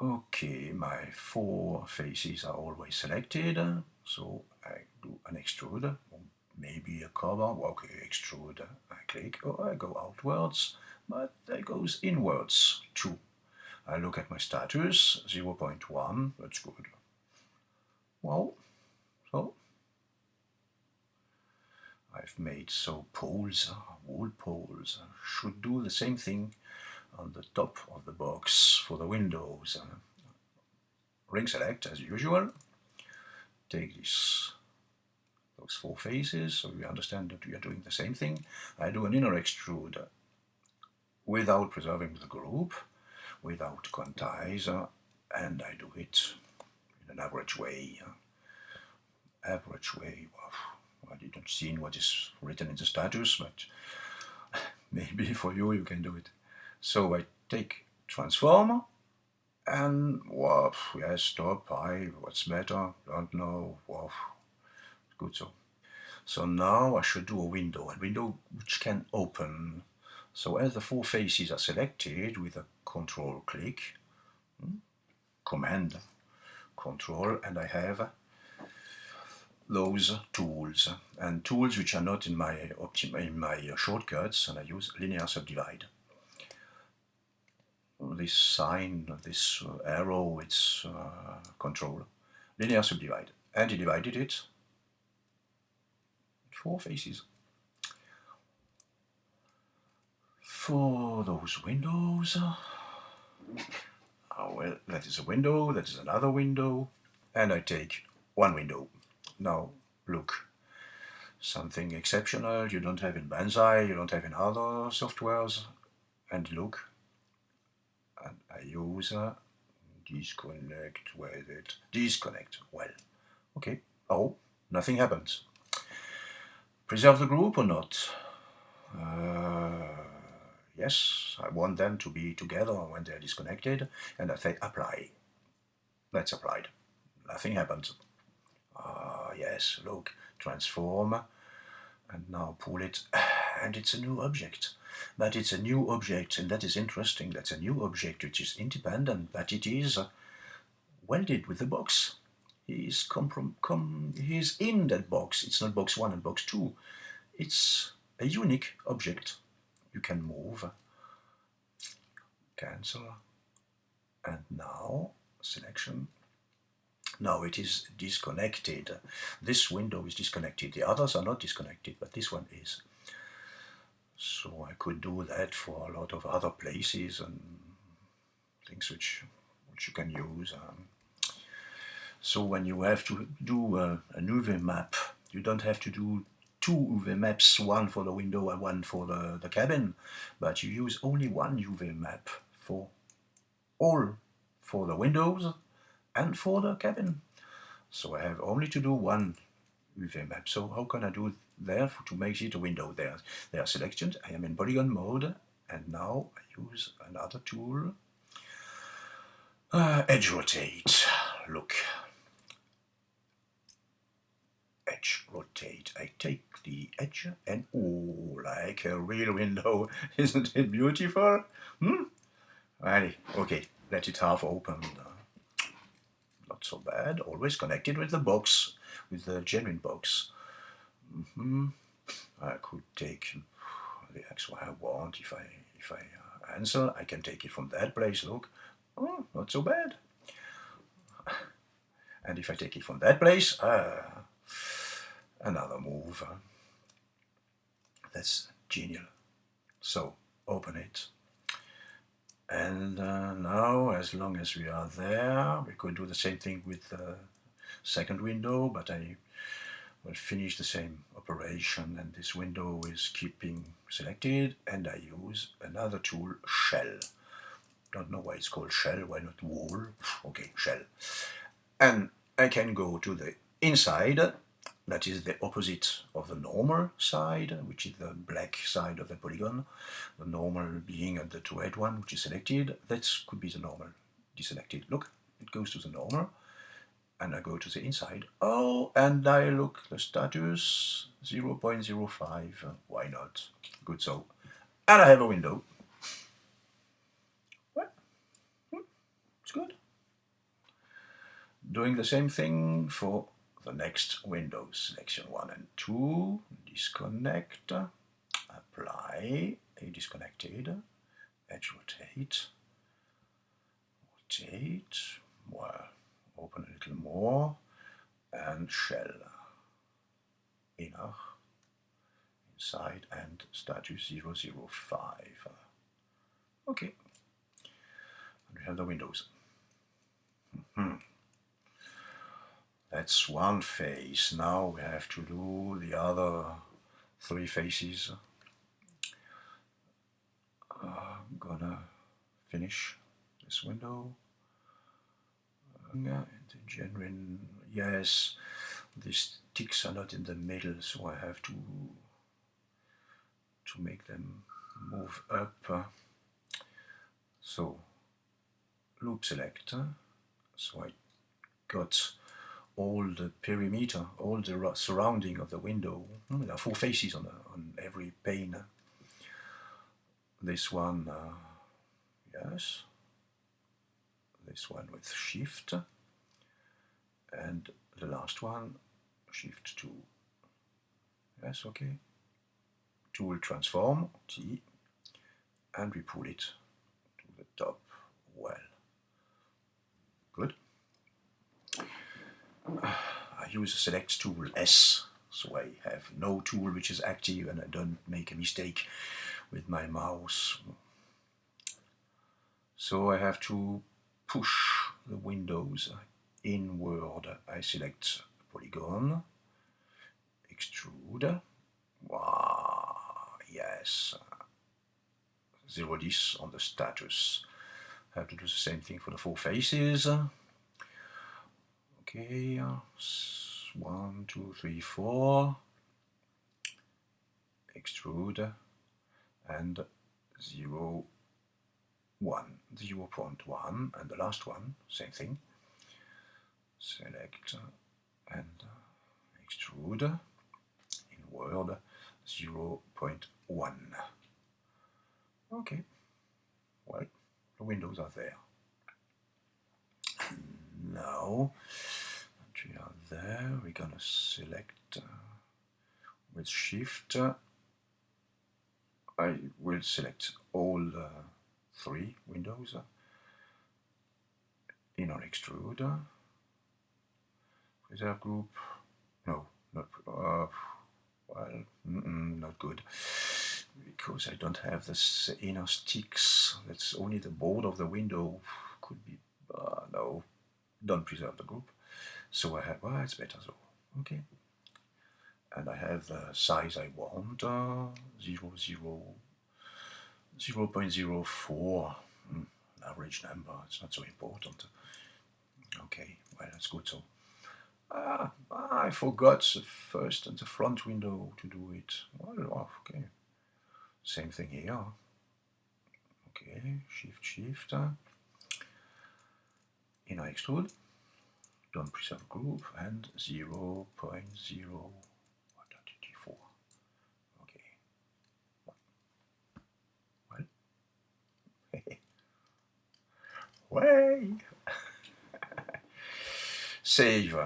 Okay, my four faces are always selected, so I do an extrude, or maybe a cover. Okay, extrude, I click, or I go outwards, but that goes inwards too. I look at my status, 0.1, that's good. Well, so I've made so poles, wall poles, should do the same thing on the top of the box for the windows. Ring select as usual, take those four faces, so we understand that we are doing the same thing. I do an inner extrude without preserving the group, without quantize, and I do it in an average way. I didn't see what is written in the status, but maybe for you, you can do it. So I take transform, and yes, stop, what's better, don't know, good so. So now I should do a window which can open. So as the four faces are selected with a control click, command, control, and I have those tools, and tools which are not in my shortcuts, and I use linear subdivide. This sign, this arrow, it's control, linear subdivide, and he divided it four faces. For those windows, well, that is a window, that is another window, and I take one window. Now, look, something exceptional you don't have in Banzai, you don't have in other softwares, and look, and I use disconnect, where is it? Disconnect, well, okay, oh, nothing happens. Preserve the group or not? Yes, I want them to be together when they're disconnected, and I say apply. That's applied. Nothing happens. Yes, look, transform, and now pull it, and it's a new object. But it's a new object, and that is interesting. That's a new object which is independent, but it is welded with the box. He's in that box. It's not box 1 and box 2. It's a unique object. You can move, cancel, and now selection. Now it is disconnected. This window is disconnected. The others are not disconnected, but this one is. So I could do that for a lot of other places and things which you can use. So when you have to do an UV map, you don't have to do two UV maps, one for the window and one for the cabin, but you use only one UV map for the windows and for the cabin. So I have only to do one UV map. So how can I do there to make it a window? There are selections. I am in polygon mode, and now I use another tool. Edge rotate. Look. Edge rotate. I take the edge and like a real window. Isn't it beautiful? Ready? Okay, let it half open. Not so bad. Always connected with the box, with the genuine box. I could take the X Y I want. If I answer, I can take it from that place. Look, not so bad. And if I take it from that place, another move. That's genial. So open it. And now, as long as we are there, we could do the same thing with the second window, but I will finish the same operation, and this window is keeping selected, and I use another tool, shell. Don't know why it's called shell, why not wall? Okay, shell. And I can go to the inside, that is the opposite of the normal side, which is the black side of the polygon. The normal being at the red one, which is selected. That could be the normal deselected. Look, it goes to the normal. And I go to the inside. Oh, and I look the status 0.05. Why not? Good so. And I have a window. Well, it's good. doing the same thing for the next windows. Selection 1 and 2, disconnect, apply, a disconnected, edge rotate, well, open a little more, and shell, inner, inside, and status 005. Okay, and we have the windows. That's one face. Now we have to do the other 3 faces. I'm gonna finish this window. And the genuine, yes, these ticks are not in the middle, so I have to make them move up. So loop select. So I got all the perimeter, all the surrounding of the window. There are 4 faces on every pane. This one, yes. This one with Shift. And the last one, Shift 2. Yes, okay. Tool transform, T, and we pull it to the top. Well, good. I use the select tool S, so I have no tool which is active and I don't make a mistake with my mouse. So I have to push the windows inward. I select polygon, extrude, wow, yes, 0 this on the status. I have to do the same thing for the 4 faces. Okay, 1, 2, 3, 4, extrude, and 0, 1, 0.1, and the last one, same thing. Select and extrude, inward, 0.1. Okay, well, the windows are there. Now that we are there, we're gonna select with Shift. I will select all 3 windows. Inner extrude, preserve group. No, not well, not good, because I don't have the inner sticks. That's only the border of the window. Could be no. Don't preserve the group. So I have, well, it's better so. Okay. And I have the size I want, 0.04, an average number, it's not so important. Okay, well, that's good. So I forgot the first and the front window to do it. Well, okay, same thing here. Okay, Shift, inner extrude, don't preserve group, and 0.0. Okay. Well, way. Save.